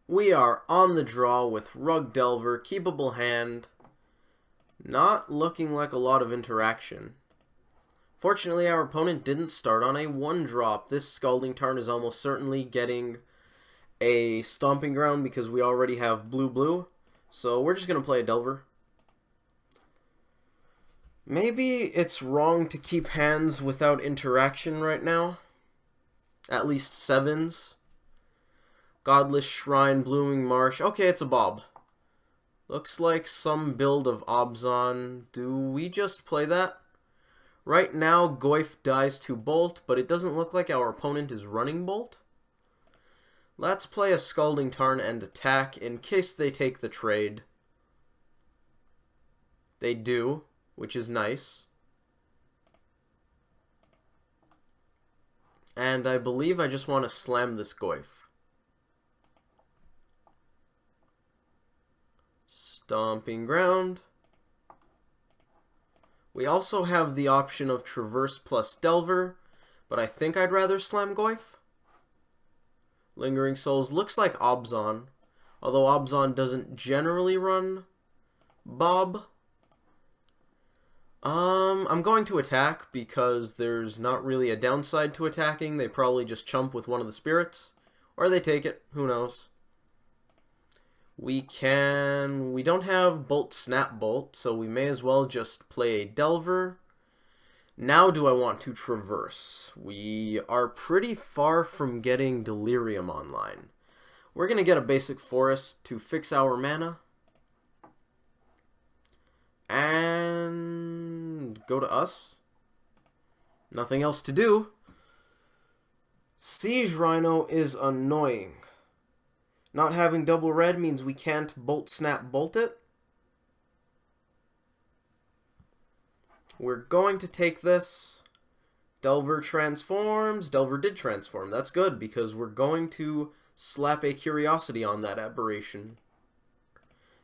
We are on the draw with Rug Delver, keepable hand. Not looking like a lot of interaction. Fortunately, our opponent didn't start on a 1-drop. This Scalding Tarn is almost certainly getting a Stomping Ground because we already have blue-blue. So we're just going to play a Delver. Maybe it's wrong to keep hands without interaction right now. At least 7s. Godless Shrine, Blooming Marsh. Okay, it's a Bob. Looks like some build of Abzan. Do we just play that? Right now, Goyf dies to Bolt, but it doesn't look like our opponent is running Bolt. Let's play a Scalding Tarn and attack in case they take the trade. They do, which is nice. And I believe I just want to slam this Goyf. Stomping Ground. We also have the option of Traverse plus Delver, but I think I'd rather slam Goyf. Lingering Souls looks like Abzan, although Abzan doesn't generally run Bob. I'm going to attack because there's not really a downside to attacking. They probably just chump with one of the spirits, or they take it, who knows. We don't have Bolt Snap Bolt, so we may as well just play a Delver. Now do I want to Traverse? We are pretty far from getting Delirium online. We're going to get a basic Forest to fix our mana. And go to us. Nothing else to do. Siege Rhino is annoying. Not having double red means we can't Bolt Snap Bolt it. We're going to take this. Delver transforms. Delver did transform. That's good because we're going to slap a Curiosity on that aberration.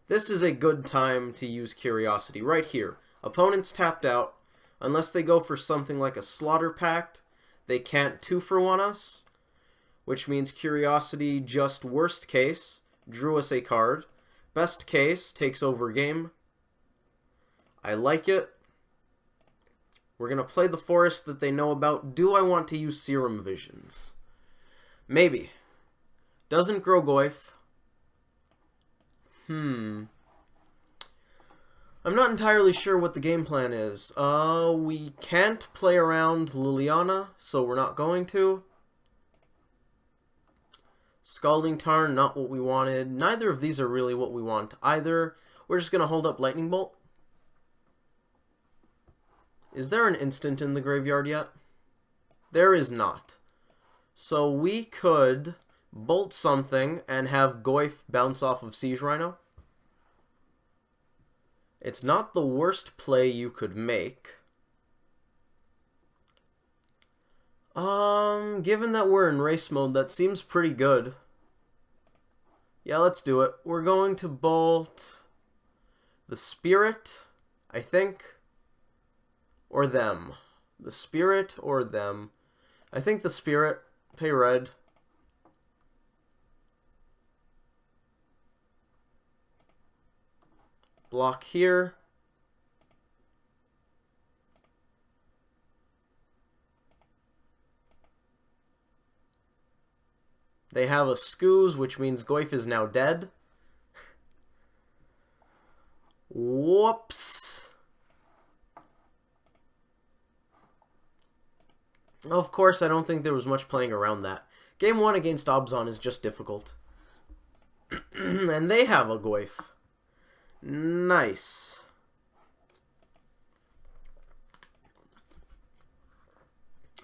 This is a good time to use Curiosity right here. Opponent's tapped out. Unless they go for something like a Slaughter Pact, they can't 2-for-1 us. Which means Curiosity, just worst case, drew us a card. Best case, takes over game. I like it. We're going to play the Forest that they know about. Do I want to use Serum Visions? Maybe. Doesn't grow Goyf. I'm not entirely sure what the game plan is. We can't play around Liliana, so we're not going to. Scalding Tarn, not what we wanted. Neither of these are really what we want either. We're just going to hold up Lightning Bolt. Is there an instant in the graveyard yet? There is not. So we could Bolt something and have Goyf bounce off of Siege Rhino. It's not the worst play you could make. Given that we're in race mode, that seems pretty good. Yeah, let's do it. We're going to Bolt the Spirit, I think, or them. The Spirit or them. I think the Spirit. Pay red. Block here. They have a Scooze, which means Goyf is now dead. Whoops. Of course, I don't think there was much playing around that. Game 1 against Abzan is just difficult. And they have a Goyf. Nice.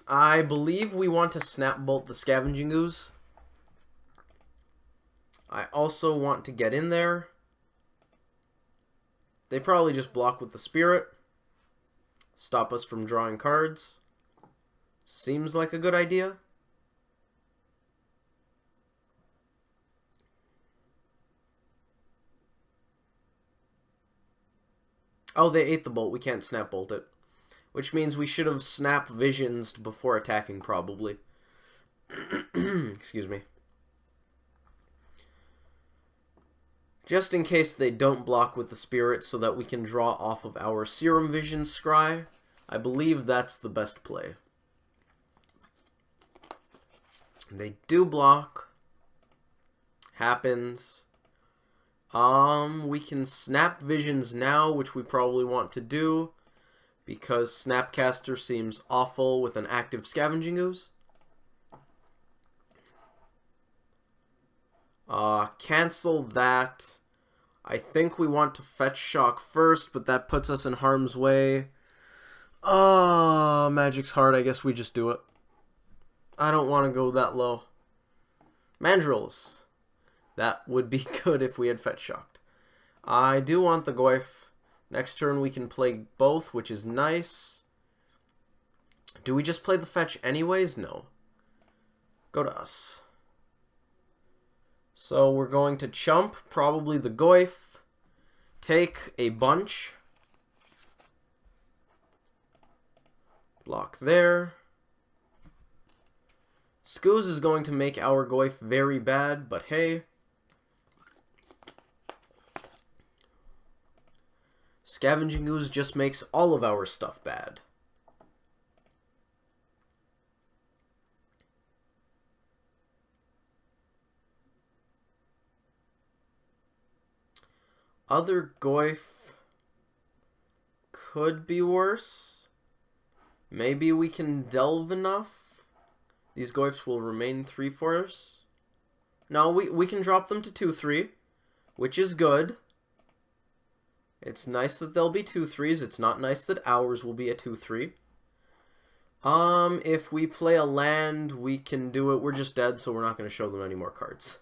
I believe we want to Snap Bolt the Scavenging Ooze. I also want to get in there. They probably just block with the Spirit. Stop us from drawing cards. Seems like a good idea. Oh, they ate the bolt. We can't Snap Bolt it. Which means we should have Snap Visions before attacking, probably. Excuse me. just in case they don't block with the spirit so that we can draw off of our Serum Vision Scry. I believe that's the best play. They do block. Happens. We can Snap Visions now, which we probably want to do, because Snapcaster seems awful with an active Scavenging Ooze. Cancel that. I think we want to Fetch Shock first, but that puts us in harm's way. Magic's hard. I guess we just do it. I don't want to go that low. Mandrills. That would be good if we had Fetch Shocked. I do want the Goyf. Next turn we can play both, which is nice. Do we just play the Fetch anyways? No. Go to us. So we're going to chump, probably the Goyf. Take a bunch. Block there. Scooz is going to make our Goyf very bad, but hey. Scavenging Ooze just makes all of our stuff bad. Other Goyf could be worse. Maybe we can delve enough. These Goyfs will remain 3 for us. No, we can drop them to 2/3, which is good. It's nice that they'll be 2/3s. It's not nice that ours will be a 2/3. If we play a land, we can do it. We're just dead, so we're not going to show them any more cards.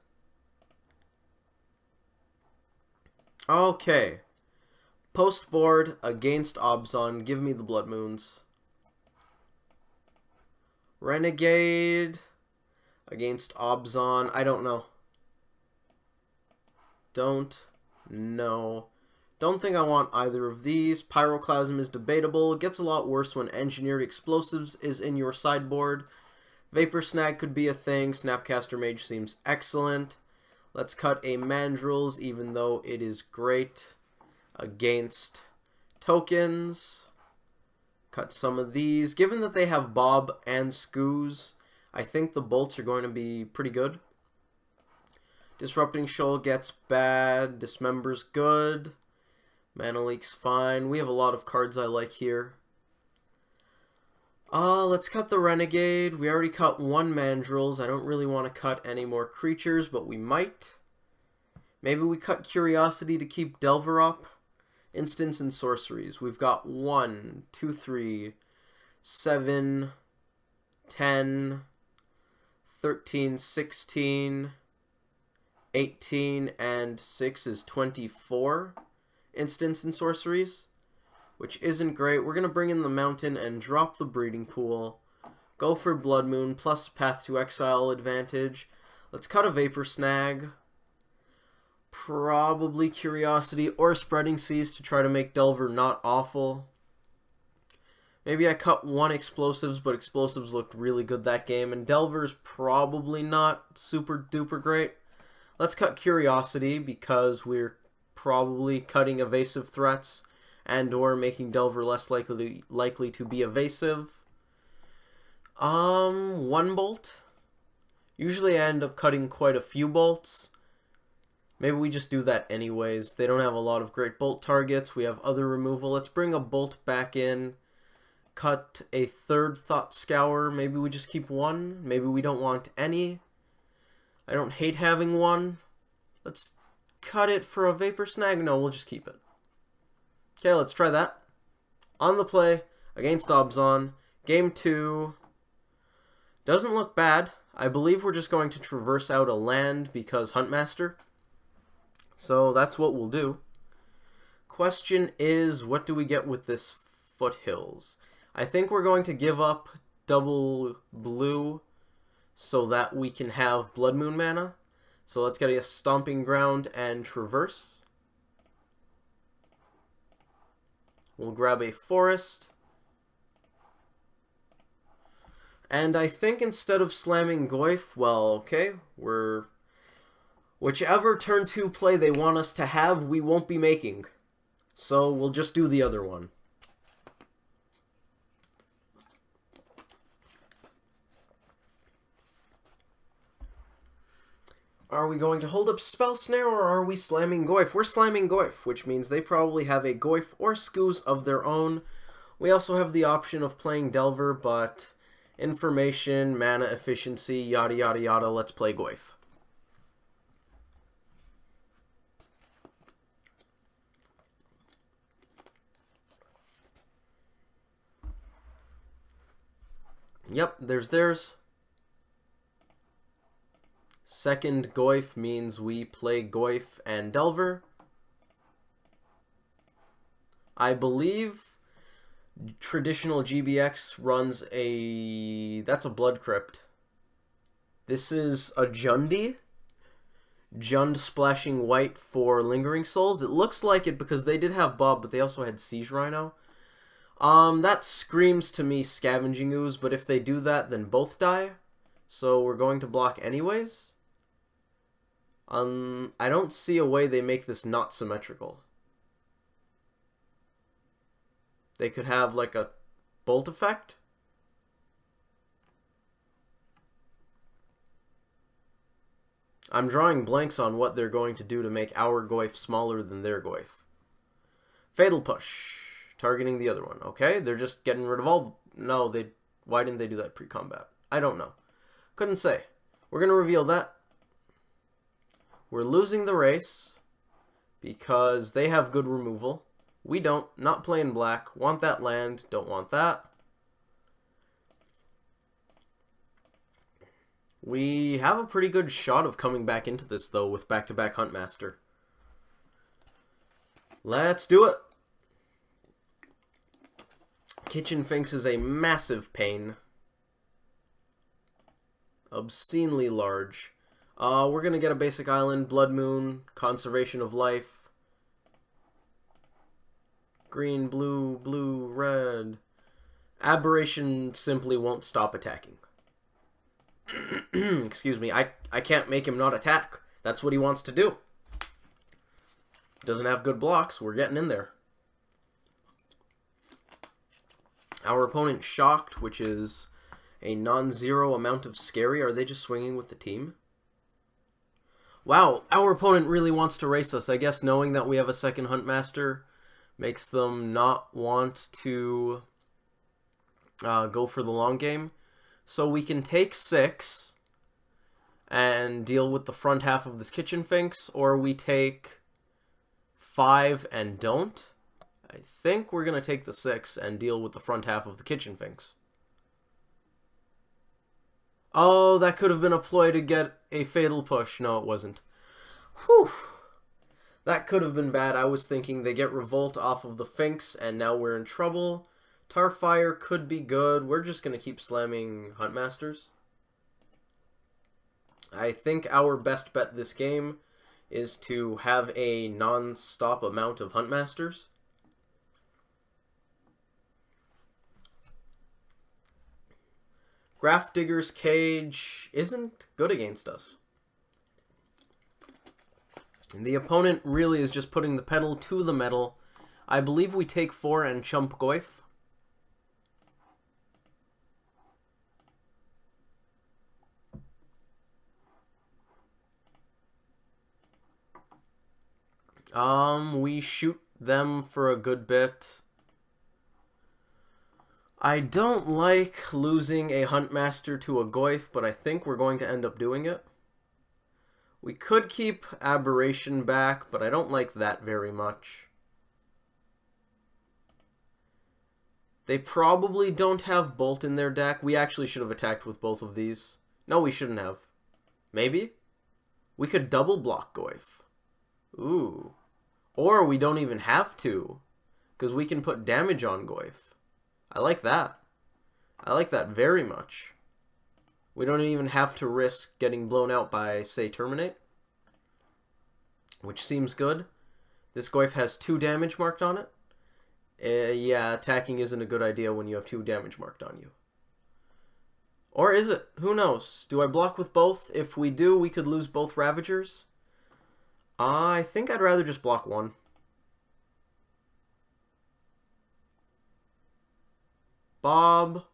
Okay. Post board against Abzan. Give me the Blood Moons. Renegade against Abzan. I don't know. Don't know. Don't think I want either of these. Pyroclasm is debatable. It gets a lot worse when Engineered Explosives is in your sideboard. Vapor Snag could be a thing. Snapcaster Mage seems excellent. Let's cut a Mandrills, even though it is great against tokens. Cut some of these. Given that they have Bob and Scooz, I think the bolts are going to be pretty good. Disrupting Shoal gets bad. Dismember's good. Mana Leak's fine. We have a lot of cards I like here. Let's cut the Renegade. We already cut 1 Mandrills. I don't really want to cut any more creatures, but we might. Maybe we cut Curiosity to keep Delver up. Instants and sorceries. We've got 1, 2, 3, 7, 10, 13, 16, 18, and 6 is 24 instants and sorceries, which isn't great. We're going to bring in the Mountain and drop the Breeding Pool. Go for Blood Moon plus Path to Exile advantage. Let's cut a Vapor Snag. Probably Curiosity or Spreading Seas to try to make Delver not awful. Maybe I cut 1 Explosives, but Explosives looked really good that game, and Delver's probably not super duper great. Let's cut Curiosity because we're probably cutting evasive threats and or making Delver less likely to be evasive. 1 bolt. Usually I end up cutting quite a few bolts. Maybe we just do that anyways. They don't have a lot of great bolt targets. We have other removal. Let's bring a bolt back in. Cut a 3rd Thought Scour. Maybe we just keep 1. Maybe we don't want any. I don't hate having 1. Let's cut it for a Vapor Snag. No, we'll just keep it. Okay, let's try that. On the play against Abzan. Game 2. Doesn't look bad. I believe we're just going to traverse out a land because Huntmaster. So that's what we'll do. Question is, what do we get with this Foothills? I think we're going to give up double blue so that we can have Blood Moon mana. So let's get a Stomping Ground and Traverse. We'll grab a Forest. And I think instead of slamming Goyf, well, okay, we're Whichever turn 2 play they want us to have, we won't be making. So we'll just do the other one. Are we going to hold up Spell Snare, or are we slamming Goyf? We're slamming Goyf, which means they probably have a Goyf or Scooz of their own. We also have the option of playing Delver, but information, mana efficiency, yada yada yada, let's play Goyf. Yep, there's theirs. Second Goyf means we play Goyf and Delver. I believe traditional GBX runs a... that's a Blood Crypt. This is a Jundi. Jund splashing white for Lingering Souls. It looks like it because they did have Bob, but they also had Siege Rhino. That screams to me Scavenging Ooze, but if they do that, then both die. So we're going to block anyways. I don't see a way they make this not symmetrical. They could have like a bolt effect. I'm drawing blanks on what they're going to do to make our Goyf smaller than their Goyf. Fatal Push. Targeting the other one. Okay, they're just getting rid of all... No, they... Why didn't they do that pre-combat? I don't know. Couldn't say. We're going to reveal that. We're losing the race because they have good removal. We don't. Not playing black. Want that land. Don't want that. We have a pretty good shot of coming back into this, though, with back-to-back Huntmaster. Let's do it. Kitchen Finks is a massive pain. Obscenely large. We're going to get a basic island, Blood Moon, Conservation of Life. Green, blue, blue, red. Aberration simply won't stop attacking. Excuse me, I can't make him not attack. That's what he wants to do. Doesn't have good blocks, we're getting in there. Our opponent Shocked, which is a non-zero amount of scary. Are they just swinging with the team? Wow, our opponent really wants to race us. I guess knowing that we have a second Huntmaster makes them not want to go for the long game. So we can take 6 and deal with the front half of this Kitchen Finks, or we take 5 and don't. I think we're going to take the 6 and deal with the front half of the Kitchen Finks. Oh, that could have been a ploy to get a Fatal Push. No, it wasn't. Whew. That could have been bad. I was thinking they get Revolt off of the Finks, and now we're in trouble. Tarfire could be good. We're just going to keep slamming Huntmasters. I think our best bet this game is to have a non-stop amount of Huntmasters. Grafdigger's Cage isn't good against us. And the opponent really is just putting the pedal to the metal. I believe we take 4 and chump Goyf. We shoot them for a good bit. I don't like losing a Huntmaster to a Goyf, but I think we're going to end up doing it. We could keep Aberration back, but I don't like that very much. They probably don't have Bolt in their deck. We actually should have attacked with both of these. No, we shouldn't have. Maybe? We could double block Goyf. Ooh. Or we don't even have to, because we can put damage on Goyf. I like that. I like that very much. We don't even have to risk getting blown out by, say, Terminate. Which seems good. This Goyf has 2 damage marked on it. Yeah, attacking isn't a good idea when you have 2 damage marked on you. Or is it? Who knows? Do I block with both? If we do, we could lose both Ravagers. I think I'd rather just block one. Bob.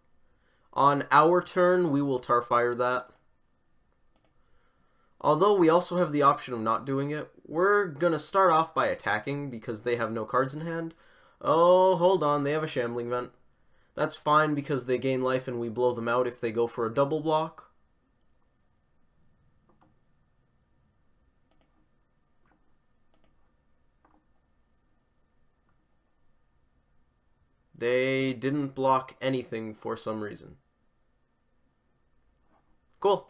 On our turn, we will Tarfire that. Although we also have the option of not doing it, we're going to start off by attacking because they have no cards in hand. Oh, hold on, they have a Shambling Vent. That's fine because they gain life and we blow them out if they go for a double block. They didn't block anything for some reason. Cool.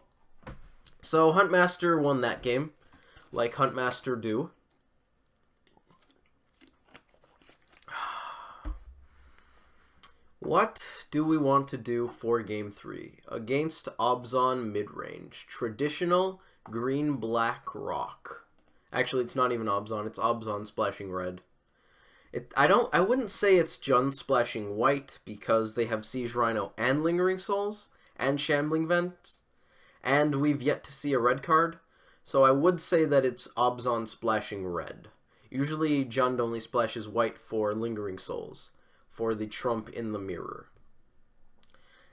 So Huntmaster won that game, like Huntmaster do. What do we want to do for Game 3? Against Abzan Midrange. Traditional green-black rock. Actually, it's not even Abzan, it's Abzan splashing red. I wouldn't say it's Jund splashing white because they have Siege Rhino and Lingering Souls and Shambling Vents, and we've yet to see a red card, so I would say that it's Abzan splashing red. Usually Jund only splashes white for Lingering Souls, for the Trump in the Mirror.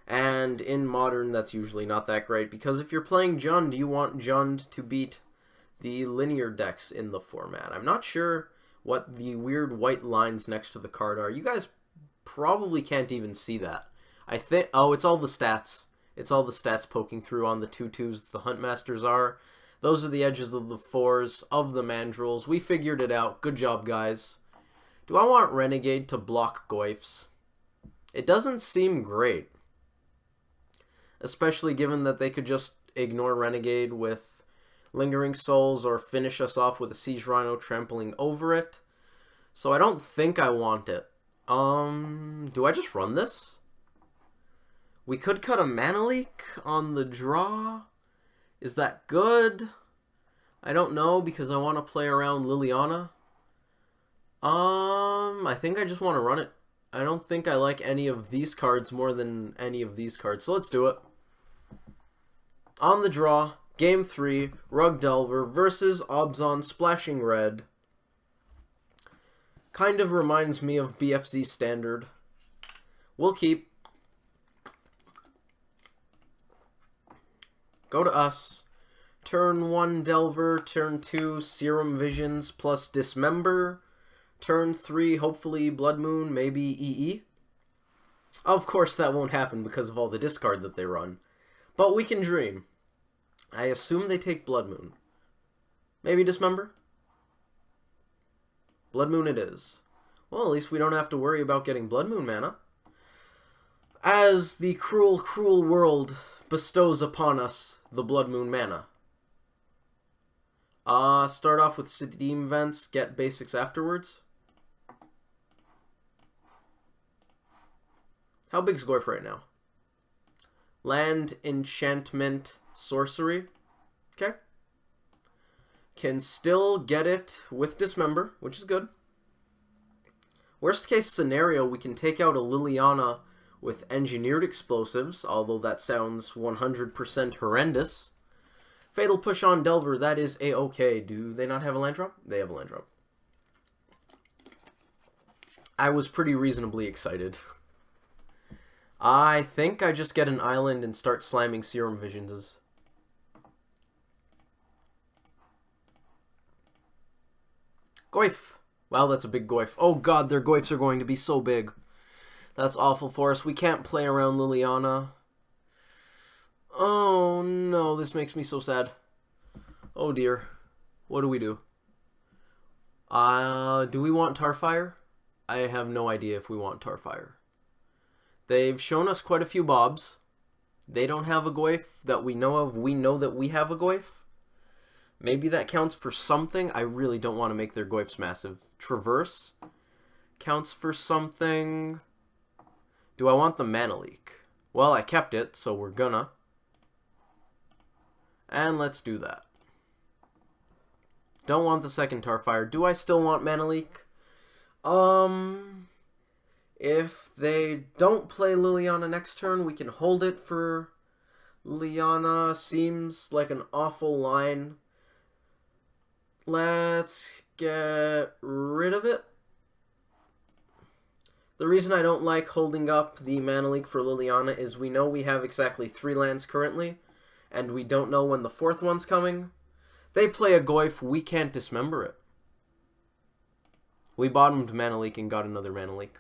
And in Modern, that's usually not that great, because if you're playing Jund, you want Jund to beat the linear decks in the format. I'm not sure what the weird white lines next to the card are. You guys probably can't even see that. I think, oh, it's all the stats. It's all the stats poking through on the 2/2s the Huntmasters are. Those are the edges of the 4s of the Mandrills. We figured it out. Good job, guys. Do I want Renegade to block Goyfs? It doesn't seem great. Especially given that they could just ignore Renegade with Lingering Souls or finish us off with a Siege Rhino trampling over it. So I don't think I want it. Do I just run this? We could cut a Mana Leak on the draw. Is that good? I don't know because I want to play around Liliana. I think I just want to run it. I don't think I like any of these cards more than any of these cards, so let's do it. On the draw, Game 3, Rug Delver versus Abzan Splashing Red. Kind of reminds me of BFZ Standard. We'll keep. Go to us. Turn 1 Delver, turn 2 Serum Visions plus Dismember. Turn 3, hopefully Blood Moon, maybe EE. Of course that won't happen because of all the discard that they run. But we can dream. I assume they take Blood Moon. Maybe Dismember? Blood Moon it is. Well, at least we don't have to worry about getting Blood Moon mana. As the cruel, cruel world bestows upon us the Blood Moon mana. Start off with Steam Vents, get basics afterwards. How big's Goyf right now? Land, Enchantment, Sorcery. Okay. Can still get it with Dismember, which is good. Worst case scenario, we can take out a Liliana with Engineered Explosives, although that sounds 100% horrendous. Fatal Push on Delver, that is a-okay. Do they not have a land drop? They have a land drop. I was pretty reasonably excited. I think I just get an island and start slamming Serum Visions. Goyf. Wow, that's a big Goyf. Oh god, their Goyfs are going to be so big. That's awful for us. We can't play around Liliana. Oh no, this makes me so sad. Oh dear. What do we do? Do we want Tarfire? I have no idea if we want Tarfire. They've shown us quite a few Bobs. They don't have a Goyf that we know of. We know that we have a Goyf. Maybe that counts for something. I really don't want to make their Goyfs massive. Traverse counts for something. Do I want the Mana Leak? Well, I kept it, so we're gonna. And let's do that. Don't want the second Tarfire. Do I still want Mana Leak? If they don't play Liliana next turn, we can hold it for Liliana. Seems like an awful line. Let's get rid of it. The reason I don't like holding up the mana leak for Liliana is we know we have exactly 3 lands currently, and we don't know when the 4th one's coming. They play a Goyf, we can't dismember it. We bottomed mana leak and got another mana leak.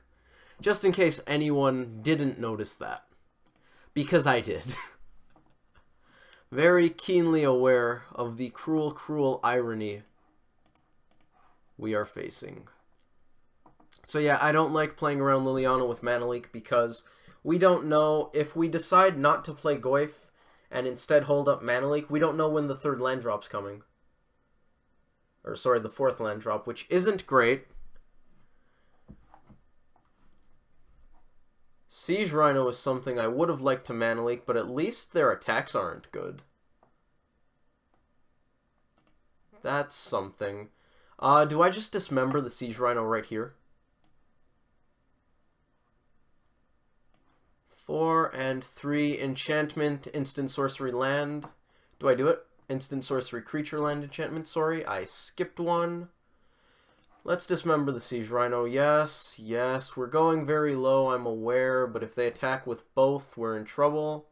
Just in case anyone didn't notice that. Because I did. Very keenly aware of the cruel, cruel irony we are facing. So yeah, I don't like playing around Liliana with mana leak because we don't know if we decide not to play Goyf and instead hold up mana leak, we don't know when the 3rd land drop's coming. Or sorry, the 4th land drop, which isn't great. Siege Rhino is something I would have liked to mana leak, but at least their attacks aren't good. That's something. Do I just dismember the Siege Rhino right here? 4 and 3 enchantment, instant sorcery land. Do I do it? Instant sorcery creature land enchantment, sorry. I skipped one. Let's dismember the Siege Rhino. Yes, yes. We're going very low, I'm aware, but if they attack with both, we're in trouble.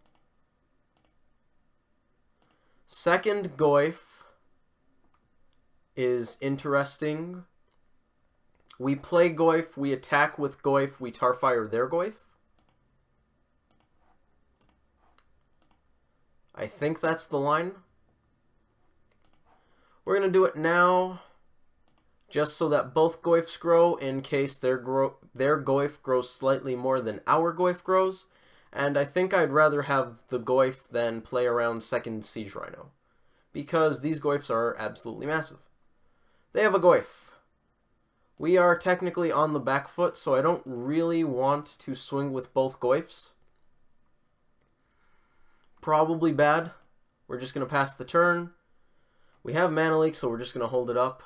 Second Goyf is interesting. We play Goyf, we attack with Goyf, we Tarfire their Goyf. I think that's the line. We're going to do it now, just so that both Goyfs grow in case their Goyf grows slightly more than our Goyf grows. And I think I'd rather have the Goyf than play around second Siege Rhino, because these Goyfs are absolutely massive. They have a Goyf. We are technically on the back foot, so I don't really want to swing with both Goyfs. Probably bad. We're just going to pass the turn. We have mana leak, so we're just going to hold it up.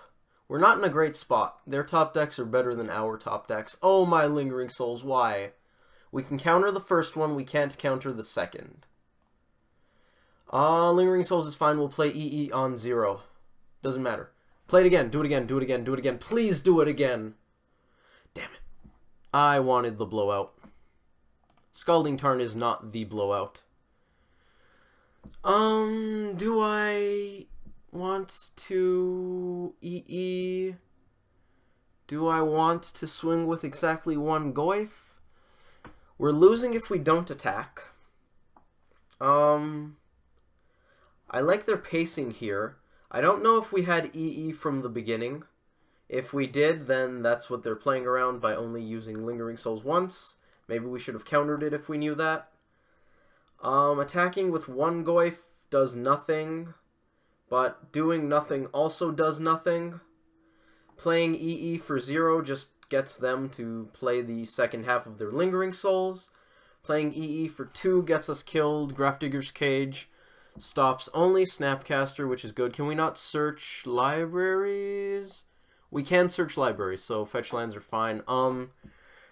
We're not in a great spot. Their top decks are better than our top decks. Oh, my Lingering Souls, why? We can counter the first one, we can't counter the second. Lingering Souls is fine. We'll play EE on 0. Doesn't matter. Play it again. Do it again. Do it again. Do it again. Please do it again. Damn it. I wanted the blowout. Scalding Tarn is not the blowout. Do I want to EE? Do I want to swing with exactly one Goyf? We're losing if we don't attack. I like their pacing here. I don't know if we had EE from the beginning. If we did, then that's what they're playing around by only using Lingering Souls once. Maybe we should have countered it if we knew that. Attacking with one Goyf does nothing, but doing nothing also does nothing. Playing EE for 0 just gets them to play the second half of their Lingering Souls. Playing EE for 2 gets us killed. Grafdigger's Cage stops only Snapcaster, which is good. Can we not search libraries? We can search libraries, so fetch lands are fine.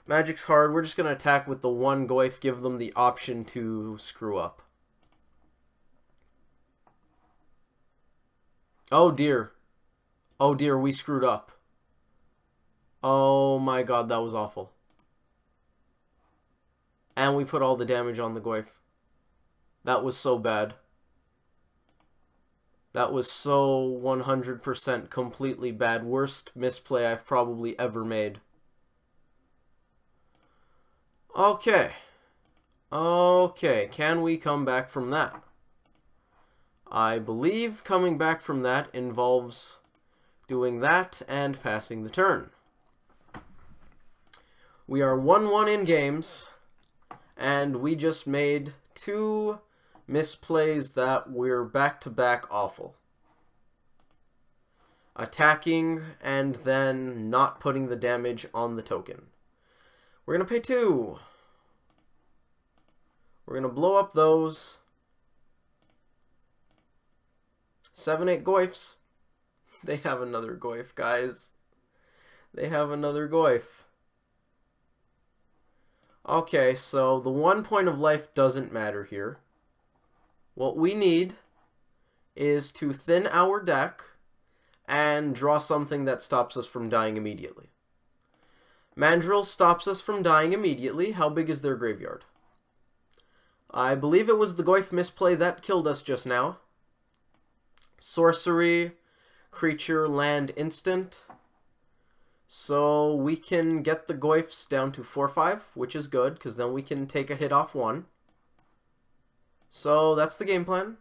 Magic's hard. We're just going to attack with the one Goyf, give them the option to screw up. Oh dear. Oh dear, we screwed up. Oh my god, that was awful. And we put all the damage on the Goyf. That was so bad. That was so 100% completely bad. Worst misplay I've probably ever made. Okay. Okay, can we come back from that? I believe coming back from that involves doing that and passing the turn. We are 1-1 in games, and we just made 2 misplays that were back-to-back awful. Attacking and then not putting the damage on the token. We're going to pay 2. We're going to blow up those. 7-8 Goyfs. They have another Goyf, guys. They have another Goyf. Okay, so the 1 point of life doesn't matter here. What we need is to thin our deck and draw something that stops us from dying immediately. Mandrill stops us from dying immediately. How big is their graveyard? I believe it was the Goyf misplay that killed us just now. Sorcery, creature, land, instant. So we can get the Goyfs down to 4/5, which is good, because then we can take a hit off 1. So that's the game plan.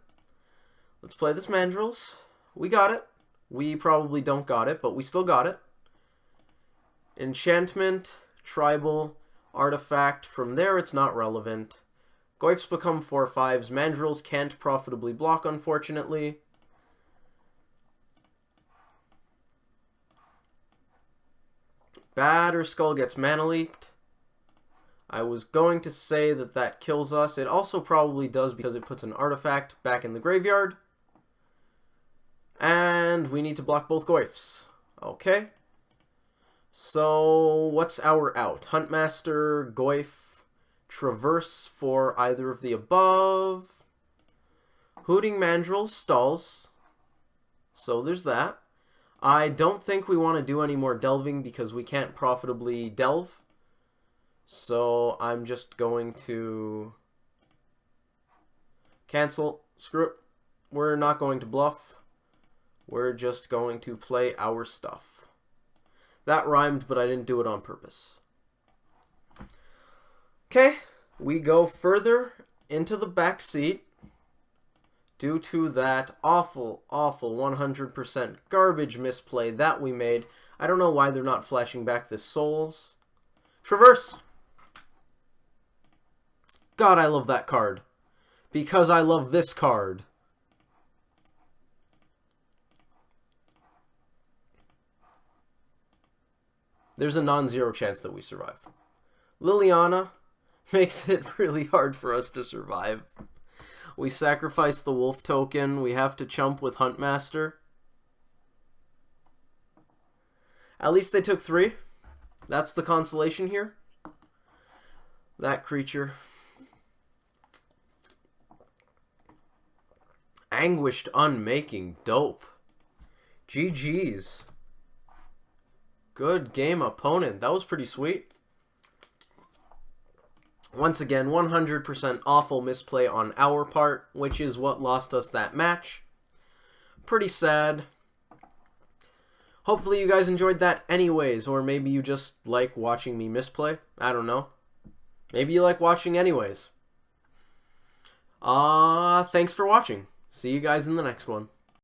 Let's play this Mandrills. We got it. We probably don't got it, but we still got it. Enchantment, tribal, artifact. From there, it's not relevant. Goyfs become 4/5s. Mandrills can't profitably block, unfortunately. Batterskull gets mana leaked. I was going to say that that kills us. It also probably does because it puts an artifact back in the graveyard. And we need to block both Goyfs. Okay. So, what's our out? Huntmaster, Goyf, Traverse for either of the above. Hooting Mandrill stalls. So there's that. I don't think we want to do any more delving because we can't profitably delve. So I'm just going to cancel. Screw it. We're not going to bluff. We're just going to play our stuff. That rhymed, but I didn't do it on purpose. Okay, we go further into the back seat due to that awful 100% garbage misplay that we made. I don't know why they're not flashing back the souls. Traverse! God, I love that card. Because I love this card. There's a non-zero chance that we survive. Liliana makes it really hard for us to survive. We sacrifice the wolf token. We have to chump with Huntmaster. At least they took 3. That's the consolation here. That creature. Anguished Unmaking. Dope. GG's. Good game, opponent. That was pretty sweet. Once again, 100% awful misplay on our part, which is what lost us that match. Pretty sad. Hopefully you guys enjoyed that anyways, or maybe you just like watching me misplay. I don't know. Maybe you like watching anyways. Thanks for watching. See you guys in the next one.